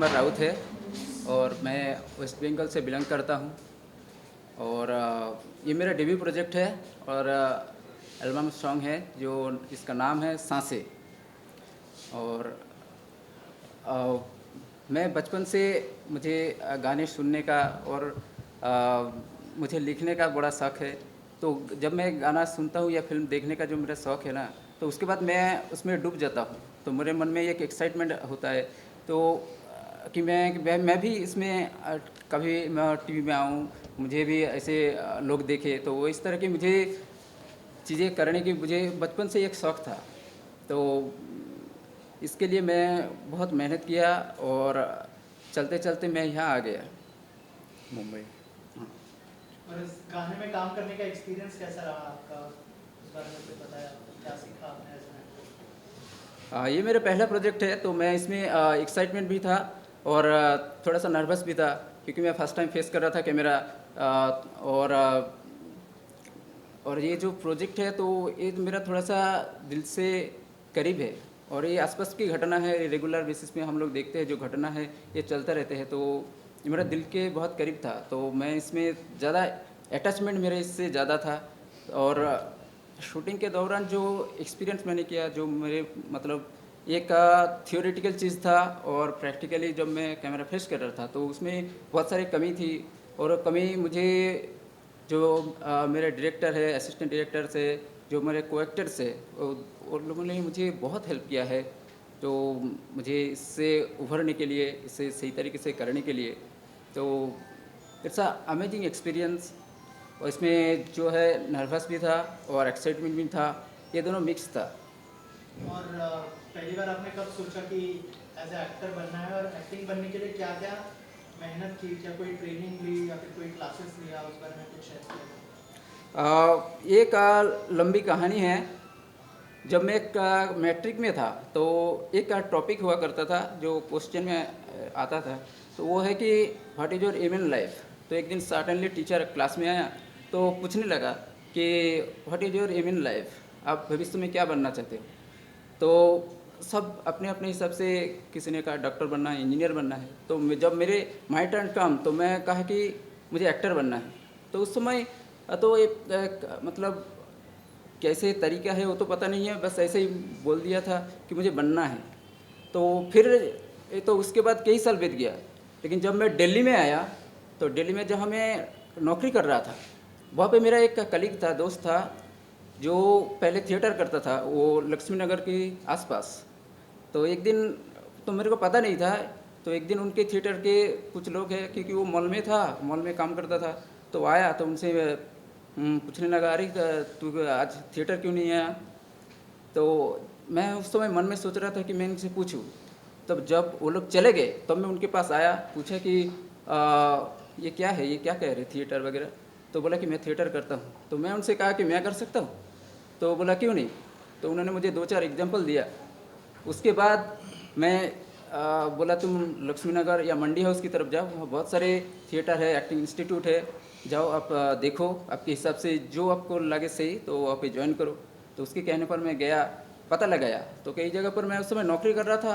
राउत है और मैं वेस्ट बंगाल से बिलोंग करता हूँ। और ये मेरा डेब्यू प्रोजेक्ट है और एल्बम सॉन्ग है जो इसका नाम है सांसें। और मैं बचपन से मुझे गाने सुनने का और मुझे लिखने का बड़ा शौक़ है। तो जब मैं गाना सुनता हूँ या फिल्म देखने का जो मेरा शौक़ है ना, तो उसके बाद मैं उसमें डूब जाता हूँ। तो मेरे मन में एक एक्साइटमेंट होता है तो कि मैं भी इसमें कभी मैं टीवी में आऊँ, मुझे भी ऐसे लोग देखे। तो वो इस तरह की मुझे चीज़ें करने की मुझे बचपन से एक शौक़ था। तो इसके लिए मैं बहुत मेहनत किया और चलते चलते मैं यहाँ आ गया मुंबई। और इस गाने में काम करने का एक्सपीरियंस कैसा रहा आपका? उस बारे में कुछ बताया, क्या सीखा आपने इसमें? ये मेरा पहला प्रोजेक्ट है तो मैं इसमें एक्साइटमेंट भी था और थोड़ा सा नर्वस भी था क्योंकि मैं फर्स्ट टाइम फेस कर रहा था कैमरा। और ये जो प्रोजेक्ट है तो ये मेरा थोड़ा सा दिल से करीब है और ये आसपास की घटना है। रेगुलर बेसिस में हम लोग देखते हैं जो घटना है ये चलता रहते हैं। तो ये मेरा दिल के बहुत करीब था तो मैं इसमें ज़्यादा अटैचमेंट मेरे इससे ज़्यादा था। और शूटिंग के दौरान जो एक्सपीरियंस मैंने किया, जो मेरे मतलब एक थियोरेटिकल चीज़ था और प्रैक्टिकली जब मैं कैमरा फेस कर रहा था तो उसमें बहुत सारी कमी थी। और कमी मुझे जो मेरे डायरेक्टर है, असिस्टेंट डायरेक्टर से, जो मेरे को एक्टर्स है, उन लोगों ने मुझे बहुत हेल्प किया है। तो मुझे इससे उभरने के लिए, इसे सही तरीके से करने के लिए, तो इट्स अ अमेजिंग एक्सपीरियंस। और इसमें जो है नर्वस भी था और एक्साइटमेंट भी था, ये दोनों मिक्स था। और पहली बार आपने कब सोचा कि एज ए एक्टर बनना है और एक्टिंग बनने के लिए क्या क्या मेहनत की? क्या कोई ट्रेनिंग ली या फिर कोई क्लासेस लिया? उस बारे में कुछ शेयर किया? एक लंबी कहानी है। जब मैं एक मैट्रिक में था तो एक टॉपिक हुआ करता था जो क्वेश्चन में आता था, तो वो है कि what is your aim in life. तो एक दिन सडनली टीचर क्लास में आया तो पूछने लगा कि what is your aim in life, आप भविष्य में क्या बनना चाहते हो। तो सब अपने अपने हिसाब से, किसी ने कहा डॉक्टर बनना है, इंजीनियर बनना है। तो जब मेरे माई टर्न कम तो मैं कहा कि मुझे एक्टर बनना है। तो उस समय तो एक मतलब कैसे तरीका है वो तो पता नहीं है, बस ऐसे ही बोल दिया था कि मुझे बनना है। तो फिर तो उसके बाद कई साल बीत गया। लेकिन जब मैं दिल्ली में आया तो दिल्ली में जहाँ मैं नौकरी कर रहा था वहाँ पे मेरा एक कलीग था, दोस्त था, जो पहले थिएटर करता था, वो लक्ष्मी नगर के आसपास। तो एक दिन, तो मेरे को पता नहीं था, तो एक दिन उनके थिएटर के कुछ लोग हैं, क्योंकि वो मॉल में था, मॉल में काम करता था, तो आया तो उनसे पूछने लगा, अरे तू आज थिएटर क्यों नहीं आया। तो मैं उस समय मन में सोच रहा था कि मैं इनसे पूछूं। तब जब वो लोग चले गए तब मैं उनके पास आया, पूछा कि ये क्या है, ये क्या कह रहे थिएटर वगैरह। तो बोला कि मैं थिएटर करता हूँ। तो मैं उनसे कहा कि मैं कर सकता हूँ। तो बोला क्यों नहीं। तो उन्होंने मुझे 2-4 एग्जाम्पल दिया। उसके बाद मैं बोला तुम लक्ष्मी नगर या मंडी हाउस की तरफ जाओ, वहाँ बहुत सारे थिएटर है, एक्टिंग इंस्टीट्यूट है, जाओ आप देखो, आपके हिसाब से जो आपको लगे सही तो आप ज्वाइन करो। तो उसके कहने पर मैं गया, पता लगाया। तो कई जगह पर मैं उस समय नौकरी कर रहा था,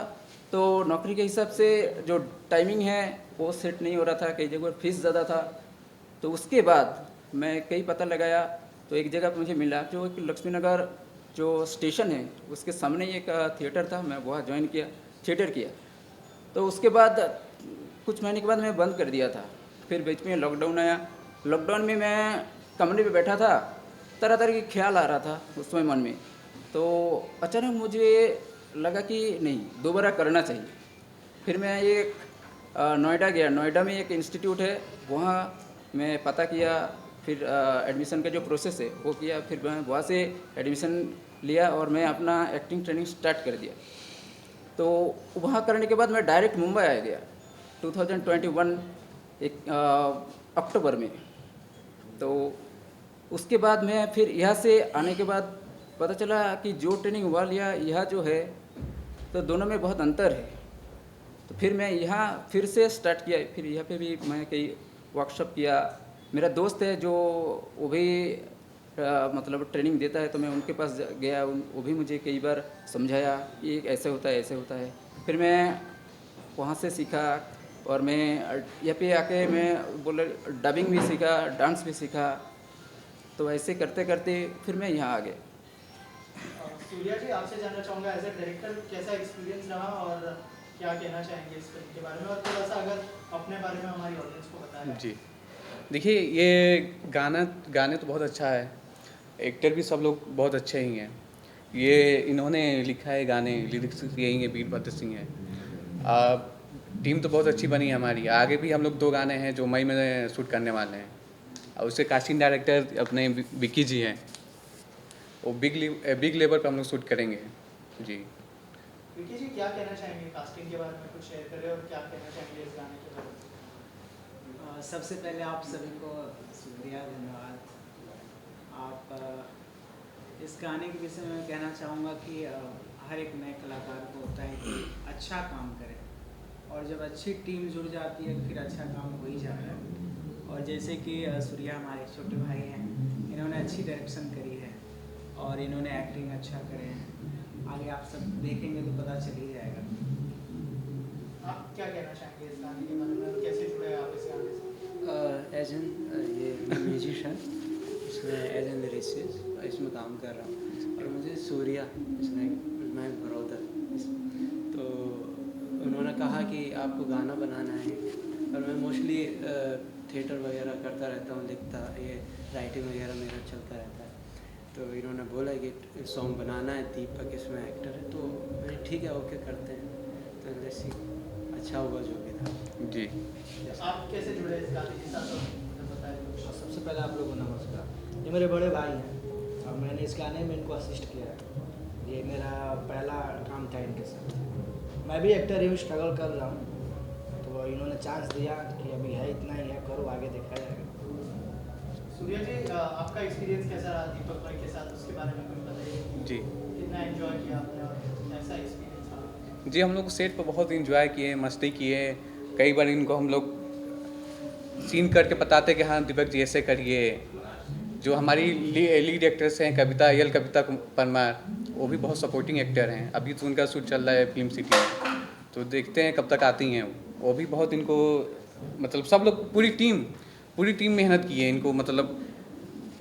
तो नौकरी के हिसाब से जो टाइमिंग है वो सेट नहीं हो रहा था, कई जगह फीस ज़्यादा था। तो उसके बाद मैं कई पता लगाया तो एक जगह पर मुझे मिला जो एक लक्ष्मी नगर जो स्टेशन है उसके सामने एक थिएटर था, मैं वहाँ ज्वाइन किया, थिएटर किया। तो उसके बाद कुछ महीने के बाद मैं बंद कर दिया था। फिर बीच में लॉकडाउन आया। लॉकडाउन में मैं कमरे पे बैठा था, तरह तरह के ख्याल आ रहा था उस समय मन में। तो अचानक मुझे लगा कि नहीं, दोबारा करना चाहिए। फिर मैं एक नोएडा गया। नोएडा में एक इंस्टीट्यूट है, वहाँ मैं पता किया, फिर एडमिशन का जो प्रोसेस है वो किया, फिर मैं वहाँ से एडमिशन लिया और मैं अपना एक्टिंग ट्रेनिंग स्टार्ट कर दिया। तो वहाँ करने के बाद मैं डायरेक्ट मुंबई आ गया 2021 अक्टूबर में। तो उसके बाद मैं फिर यहाँ से आने के बाद पता चला कि जो ट्रेनिंग वहाँ लिया यहाँ जो है तो दोनों में बहुत अंतर है। तो फिर मैं यहाँ फिर से स्टार्ट किया, फिर यहाँ पे भी मैं कई वर्कशॉप किया। मेरा दोस्त है जो वो भी मतलब ट्रेनिंग देता है, तो मैं उनके पास गया, वो भी मुझे कई बार समझाया कि ऐसे होता है ऐसे होता है। फिर मैं वहाँ से सीखा और मैं यहाँ पे आके मैं बोले डबिंग भी सीखा, डांस भी सीखा। तो ऐसे करते करते फिर मैं यहाँ आ गया। सूर्या जी, आपसे जानना चाहूँगा एज ए डायरेक्टर कैसा एक्सपीरियंस रहा और क्या कहना चाहेंगे इस फिल्म के बारे में, और थोड़ा सा अगर अपने बारे में हमारी ऑडियंस को बताएं। जी, देखिए ये गाने तो बहुत अच्छा है, एक्टर भी सब लोग बहुत अच्छे ही हैं। ये इन्होंने लिखा है गाने, लिरिक्स यही है, वीरभद्र सिंह है। टीम तो बहुत अच्छी बनी है हमारी। आगे भी हम लोग 2 गाने हैं जो मई में शूट करने वाले हैं, और उससे कास्टिंग डायरेक्टर अपने विक्की जी हैं, वो बिग लेवल पर हम लोग शूट करेंगे जी। विकी जी, क्या कहना चाहेंगे कास्टिंग के बारे में, कुछ शेयर करें, और क्या कहना चाहेंगे इस गाने के बारे में? सबसे पहले आप सभी को शुक्रिया, धन्यवाद। इस गाने के विषय में कहना चाहूँगा कि हर एक नए कलाकार को होता है कि अच्छा काम करे, और जब अच्छी टीम जुड़ जाती है फिर अच्छा काम हो ही जाता है। और जैसे कि सूर्या हमारे छोटे भाई हैं, इन्होंने अच्छी डायरेक्शन करी है और इन्होंने एक्टिंग अच्छा करे हैं। आगे आप सब देखेंगे तो पता चल ही जाएगा। आप क्या कहना चाहेंगे इस गाने के बारे में, और कैसे जुड़े आप इस गाने से? एज एन ये म्यूजिशियन, इसमें एज एन लिरिसिस्ट इसमें काम कर रहा हूँ, और मुझे सूर्या इसमें मैं ब्रदर, तो उन्होंने कहा कि आपको गाना बनाना है। और मैं मोस्टली थिएटर वगैरह करता रहता हूँ, लिखता, ये राइटिंग वगैरह मेरा चलता रहता है। तो इन्होंने बोला कि सॉन्ग बनाना है, दीपक इसमें एक्टर है, तो मैंने ठीक है ओके करते हैं। तो जैसे अच्छा हुआ जो भी था जी। आप कैसे जुड़े इस गाने के साथ, बताएं कुछ। सबसे पहले आप लोगों को नमस्कार। ये मेरे बड़े भाई हैं और मैंने इस गाने में इनको असिस्ट किया है। ये मेरा पहला काम था इनके साथ। मैं भी एक्टर ही स्ट्रगल कर रहा हूँ, तो इन्होंने चांस दिया कि अभी है इतना ही है, करो, आगे देखा जाएगा। सूर्या जी, आपका एक्सपीरियंस कैसा रहा दीपक भाई के साथ, उसके बारे में कुछ बताइए। जी कितना एंजॉय किया आपने और कैसा एक्सपीरियंस रहा? जी, हम लोग सेट पर बहुत इंजॉय किए, मस्ती किए। कई बार इनको हम लोग सीन करके बताते कि हाँ दीपक जी ऐसे करिए। जो हमारी लीड एक्टर्स हैं कविता परमार, वो भी बहुत सपोर्टिंग एक्टर हैं। अभी तो उनका शूट चल रहा है फिल्म सिटी में, तो देखते हैं कब तक आती हैं। वो भी बहुत इनको मतलब सब लोग पूरी टीम मेहनत की है इनको, मतलब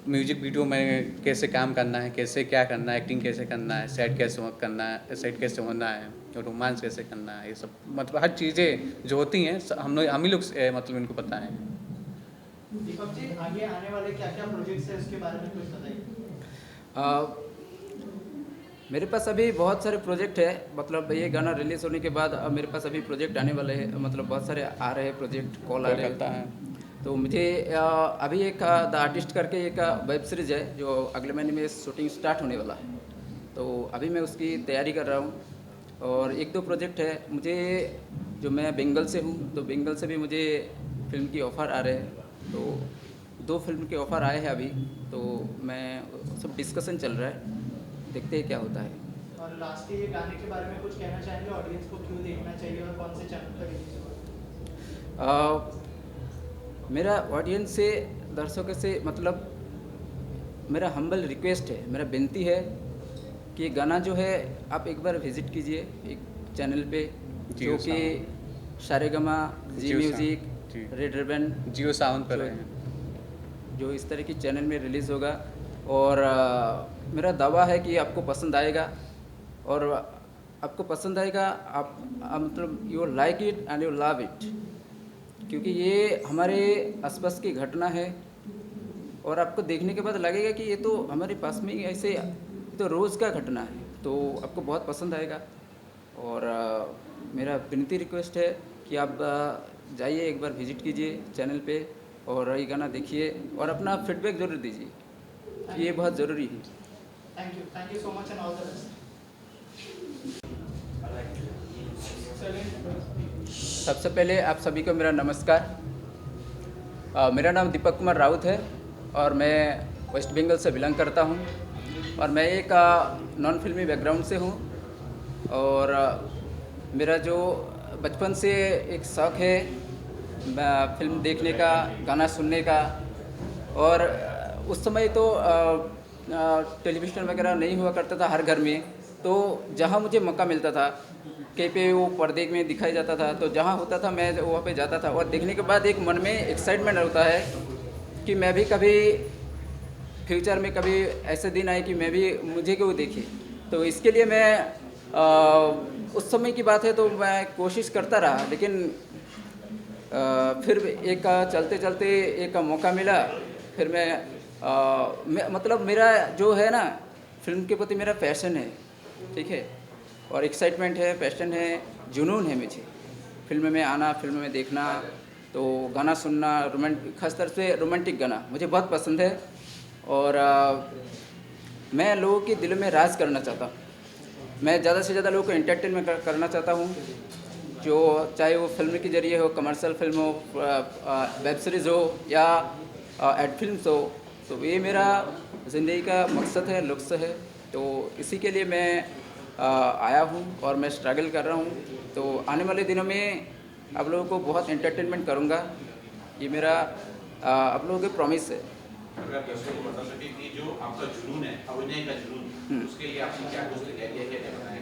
म्यूजिक वीडियो में कैसे काम करना है, कैसे क्या करना है, एक्टिंग कैसे करना है, सेट कैसे होना है, और रोमांस कैसे करना है, ये सब मतलब हर चीज़ें जो होती हैं हम ही लोग मतलब इनको पता है। दीपक जी, आगे आने वाले क्या क्या प्रोजेक्ट्स हैं उसके बारे में कुछ बताइए। मेरे पास अभी बहुत सारे प्रोजेक्ट है, मतलब ये गाना रिलीज होने के बाद अब मेरे पास अभी प्रोजेक्ट आने वाले हैं, मतलब बहुत सारे आ रहे हैं प्रोजेक्ट, कॉल आ रहे हैं। तो मुझे अभी एक द आर्टिस्ट करके एक वेब सीरीज़ है जो अगले महीने में शूटिंग स्टार्ट होने वाला है, तो अभी मैं उसकी तैयारी कर रहा हूँ। और 1-2 प्रोजेक्ट है मुझे, जो मैं बंगाल से हूँ, तो बंगाल से भी मुझे फिल्म की ऑफ़र आ रहे हैं। तो 2 फिल्म के ऑफ़र आए हैं अभी, तो मैं सब डिस्कशन चल रहा है, देखते हैं क्या होता है। और लास्टली ये गाने के बारे में कुछ कहना चाहेंगे, ऑडियंस को क्यों देखना चाहिए और कौन से चैनल पर रिलीज होगा? मेरा ऑडियंस से, दर्शकों से, मतलब मेरा हम्बल रिक्वेस्ट है, मेरा विनती है कि गाना जो है आप एक बार विज़िट कीजिए एक चैनल पे, जो कि सारेगामा, जी म्यूज़िक, रेड रिबन, जियो सावन पर है, जो इस तरह की चैनल में रिलीज़ होगा। और मेरा दावा है कि आपको पसंद आएगा, और आपको पसंद आएगा, आप मतलब you like it and you love it, क्योंकि ये हमारे आसपास की घटना है। और आपको देखने के बाद लगेगा कि ये तो हमारे पास में ही ऐसे, ये तो रोज़ का घटना है, तो आपको बहुत पसंद आएगा। और मेरा विनती रिक्वेस्ट है कि आप जाइए एक बार विज़िट कीजिए चैनल पे, और ये गाना देखिए और अपना फीडबैक ज़रूर दीजिए, ये बहुत ज़रूरी है। Thank you so much and all the best. सबसे पहले आप सभी को मेरा नमस्कार। मेरा नाम दीपक कुमार राउत है और मैं वेस्ट बंगाल से बिलोंग करता हूँ और मैं एक नॉन फिल्मी बैकग्राउंड से हूँ। और मेरा जो बचपन से एक शौक़ है फिल्म देखने का, गाना सुनने का। और उस समय तो टेलीविज़न वगैरह नहीं हुआ करता था हर घर में, तो जहाँ मुझे मौका मिलता था कहीं पे वो पर्दे में दिखाई जाता था, तो जहाँ होता था मैं वहाँ पे जाता था। और देखने के बाद एक मन में एक्साइटमेंट होता है कि मैं भी कभी फ्यूचर में कभी ऐसे दिन आए कि मैं भी मुझे क्यों देखे। तो इसके लिए मैं उस समय की बात है तो मैं कोशिश करता रहा, लेकिन फिर एक चलते चलते एक मौका मिला। फिर मैं मतलब मेरा जो है ना फिल्म के प्रति मेरा पैशन है, ठीक है, और एक्साइटमेंट है, पैशन है, जुनून है मुझे फिल्म में आना, फिल्म में देखना, तो गाना सुनना, खासतौर से रोमांटिक गाना मुझे बहुत पसंद है। और मैं लोगों के दिलों में राज करना चाहता हूँ। मैं ज़्यादा से ज़्यादा लोगों को एंटरटेनमेंट करना चाहता हूँ, जो चाहे वो फिल्म के ज़रिए हो, कमर्शियल फिल्म हो, वेब सीरीज़ हो या एड फिल्म्स हो। तो ये मेरा ज़िंदगी का मकसद है, लक्ष्य है। तो इसी के लिए मैं आया हूँ और मैं स्ट्रगल कर रहा हूँ। तो आने वाले दिनों में आप लोगों को बहुत एंटरटेनमेंट करूँगा, ये मेरा आप लोगों के प्रॉमिस है। अगर आप दर्शकों को बता सकें कि जो आपका जुनून है, अभिनय का जुनून, उसके लिए आपने क्या कुछ तैयारी किया, क्या बताया?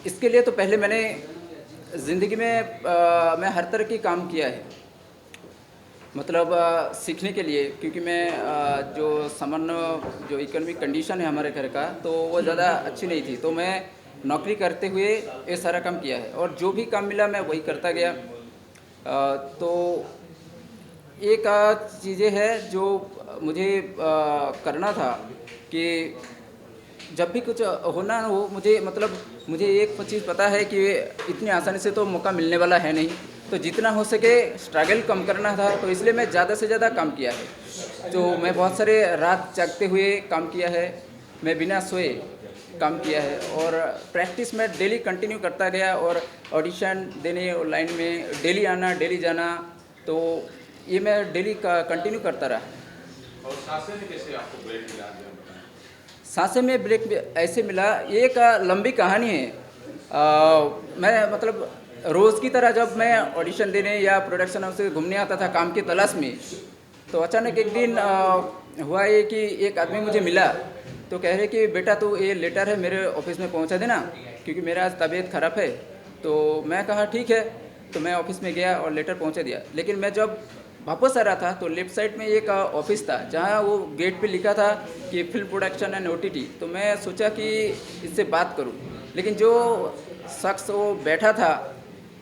इसके लिए तो पहले मैंने ज़िंदगी में मैं हर तरह की काम किया है, मतलब सीखने के लिए, क्योंकि मैं जो सामान्य जो इकोनॉमिक कंडीशन है हमारे घर का, तो वो ज़्यादा अच्छी नहीं थी। तो मैं नौकरी करते हुए ये सारा काम किया है और जो भी काम मिला मैं वही करता गया। तो एक चीज़ें है जो मुझे करना था कि जब भी कुछ होना हो, मुझे एक चीज़ पता है कि इतनी आसानी से तो मौका मिलने वाला है नहीं, तो जितना हो सके स्ट्रगल कम करना था। तो इसलिए मैं ज़्यादा से ज़्यादा काम किया है। तो मैं बहुत सारे रात जागते हुए काम किया है, मैं बिना सोए काम किया है और प्रैक्टिस में डेली कंटिन्यू करता गया और ऑडिशन देने और लाइन में डेली आना, डेली जाना, तो ये मैं डेली कंटिन्यू करता रहा। और सांसें में कैसे आपको ब्रेक मिला, सांसें में ब्रेक ऐसे मिला, ये एक लंबी कहानी है। मैं मतलब रोज़ की तरह जब मैं ऑडिशन देने या प्रोडक्शन हाउस से घूमने आता था काम की तलाश में, तो अचानक एक दिन हुआ ये कि एक आदमी मुझे मिला, तो कह रहे कि बेटा तू ये लेटर है मेरे ऑफिस में पहुंचा देना, क्योंकि मेरा आज तबीयत ख़राब है। तो मैं कहा ठीक है, तो मैं ऑफिस में गया और लेटर पहुंचा दिया। लेकिन मैं जब वापस आ रहा था तो लेफ्ट साइड में एक ऑफिस था जहां वो गेट पे लिखा था कि फिल्म प्रोडक्शन एंड OTT। तो मैं सोचा कि इससे बात करूं, लेकिन जो शख्स वो बैठा था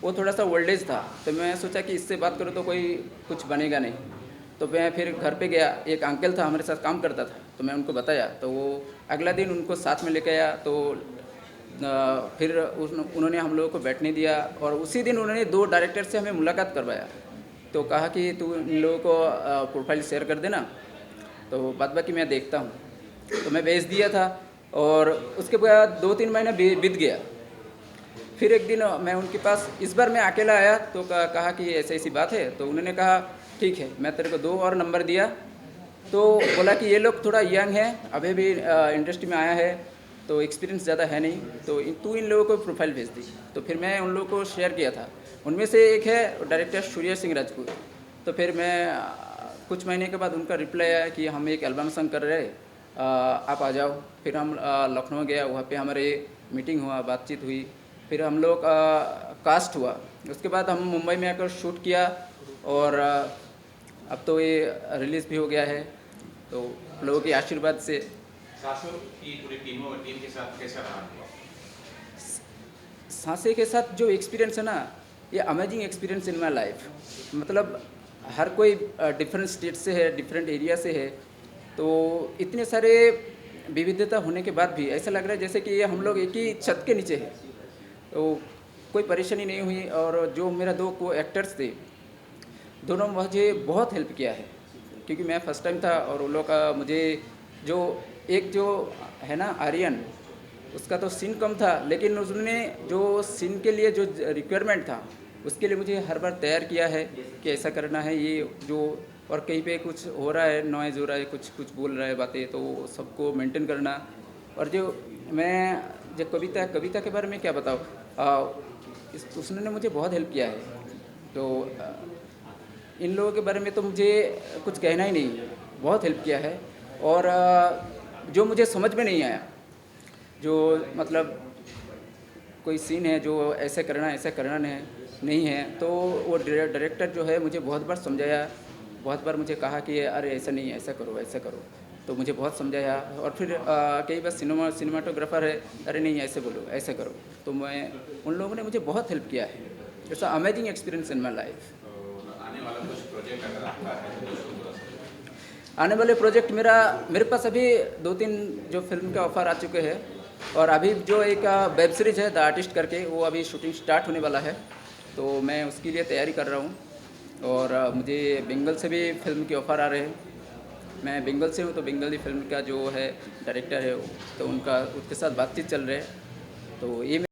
वो थोड़ा सा ओल्ड एज था, तो मैं सोचा कि इससे बात करूं तो कोई कुछ बनेगा नहीं। तो मैं फिर घर पे गया, एक अंकल था हमारे साथ काम करता था, तो मैं उनको बताया, तो वो अगला दिन उनको साथ में लेके आया। तो फिर उन्होंने हम लोगों को बैठने दिया और उसी दिन उन्होंने 2 डायरेक्टर से हमें मुलाकात करवाया। तो कहा कि तू इन लोगों को प्रोफाइल शेयर कर देना, तो बाद बाकी मैं देखता हूँ। तो मैं भेज दिया था और उसके बाद 2-3 महीने बीत गया। फिर एक दिन मैं उनके पास, इस बार मैं अकेला आया, तो कहा कि ऐसी ऐसी बात है। तो उन्होंने कहा ठीक है, मैं तेरे को 2 और नंबर दिया। तो बोला कि ये लोग थोड़ा यंग है, अभी भी इंडस्ट्री में आया है, तो एक्सपीरियंस ज़्यादा है नहीं, तो तू इन लोगों को प्रोफाइल भेज दी। तो फिर मैं उन लोगों को शेयर किया था। उनमें से एक है डायरेक्टर सूर्या सिंह राजपूत। तो फिर मैं कुछ महीने के बाद उनका रिप्लाई आया कि हम एक एल्बम सॉन्ग कर रहे हैं, आप आ जाओ। फिर हम लखनऊ गया, वहाँ पे हमारे मीटिंग हुआ, बातचीत हुई, फिर हम लोग कास्ट हुआ। उसके बाद हम मुंबई में आकर शूट किया और अब तो ये रिलीज़ भी हो गया है, तो लोगों के आशीर्वाद से। सासों की पूरी टीम के साथ कैसा रहा आपका? सांसे के साथ जो एक्सपीरियंस है ना, ये amazing experience in my life. मतलब हर कोई डिफरेंट स्टेट से है, डिफरेंट एरिया से है, तो इतने सारे विविधता होने के बाद भी ऐसा लग रहा है जैसे कि ये हम लोग एक ही छत के नीचे है। तो कोई परेशानी नहीं हुई। और जो मेरा 2 को एक्टर्स थे दोनों मुझे बहुत हेल्प किया है, क्योंकि मैं फर्स्ट टाइम था और उन लोगों का मुझे जो एक जो है ना आर्यन, उसका तो सीन कम था, लेकिन उसने जो सीन के लिए जो रिक्वायरमेंट था उसके लिए मुझे हर बार तैयार किया है कि ऐसा करना है ये जो, और कहीं पे कुछ हो रहा है, नॉइज़ हो रहा है, कुछ कुछ बोल रहा है बातें, तो सबको मेंटेन करना। और जो मैं जो कविता के बारे में क्या बताऊँ, उसने मुझे बहुत हेल्प किया है। तो इन लोगों के बारे में तो मुझे कुछ कहना ही नहीं, बहुत हेल्प किया है। और जो मुझे समझ में नहीं आया, जो मतलब कोई सीन है जो ऐसे करना नहीं है, तो वो डायरेक्टर जो है मुझे बहुत बार समझाया, बहुत बार मुझे कहा कि अरे ऐसा नहीं, ऐसा करो, तो मुझे बहुत समझाया। और फिर कई बार सिनेमाटोग्राफर है, अरे नहीं ऐसे बोलो, ऐसे करो, तो मैं उन लोगों ने मुझे बहुत हेल्प किया है। It's a amazing experience in my life. आने वाला कुछ प्रोजेक्ट अगर आपका है तो थोड़ा सा आने वाले प्रोजेक्ट मेरे पास अभी 2-3 जो फिल्म के ऑफ़र आ चुके हैं, और अभी जो एक वेब सीरीज़ है द आर्टिस्ट करके, वो अभी शूटिंग स्टार्ट होने वाला है, तो मैं उसके लिए तैयारी कर रहा हूँ। और मुझे बंगाल से भी फिल्म के ऑफ़र आ रहे हैं। मैं बंगाल से हूँ, तो बंगाली फिल्म का जो है डायरेक्टर है, तो उनके साथ बातचीत चल रही है। तो ये